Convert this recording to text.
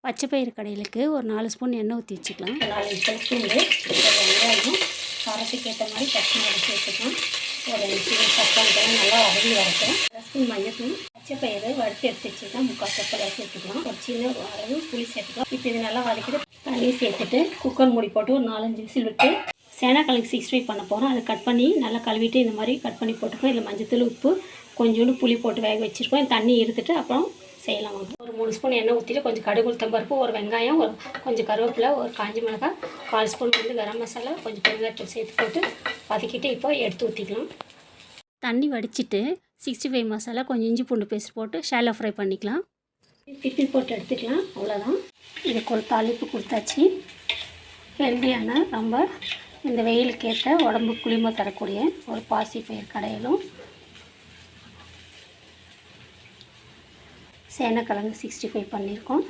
பச்சை பயிறு கடையிலுக்கு ஒரு 4 ஸ்பூன் எண்ணெய் ஊற்றி வச்சுக்கலாம். 4 பூண்டு, ஒரு வெங்காயம், காரத்துக்கு ஏற்ற மாதிரி பச்சை மிளகாய் சேர்த்துக்கலாம். ஒரு 2 தக்காளி நல்லா வதங்கி வரட்டும். 1 ஸ்பூன் மஞ்சள், பச்சை பயிறு வறுத்து எடுத்து வச்சுக்கலாம். 3/4 கப் சேர்த்துக்கலாம். ஒரு சின்ன அளவு புளி சேர்த்துக்கலாம். இப்போ இது நல்லா வதக்கிட்டு தண்ணி சேர்த்துட்டு குக்கர் மூடி போட்டு ஒரு 4-5 விசில் விட்டு சேனக்கிழங்கு 65 பண்ண போகிறோம். அதை கட் பண்ணி நல்லா கழுவிட்டு இந்த மாதிரி கட் பண்ணி போட்டுக்கோம். இதில் மஞ்சத்தூள், உப்பு, கொஞ்சோண்டு புளி போட்டு வேக வச்சுருக்கோம். தண்ணி இருந்துட்டு அப்புறம் செய்யலாம். ஒரு 3 ஸ்பூன் எண்ணெய் ஊற்றிட்டு கொஞ்சம் கடுகு, உளுத்தம் பருப்பு, ஒரு வெங்காயம், கொஞ்சம் கருவேப்பிலை, ஒரு காஞ்ச மிளகாய், 4 ஸ்பூன் கரம் மசாலா, கொஞ்சம் பெருங்காயத்தூள் சேர்த்து போட்டு வதக்கிட்டு இப்போ எடுத்து ஊற்றிக்கலாம். தண்ணி வடிச்சிட்டு 65 மசாலா, கொஞ்சம் இஞ்சி பூண்டு பேஸ்ட் போட்டு ஷாலோ ஃப்ரை பண்ணிக்கலாம். திப்பி போட்டு எடுத்துக்கலாம். அவ்வளோதான். இதுக்கு ஒரு தாளிப்பு கொடுத்தாச்சு. ஹெல்தியான ரொம்ப இந்த வெயிலுக்கு ஏற்ற உடம்பு குளிமை தரக்கூடிய ஒரு பாசி பயிர் கடையிலும் சேனக்கிழங்கு 65 பண்ணியிருக்கோம்.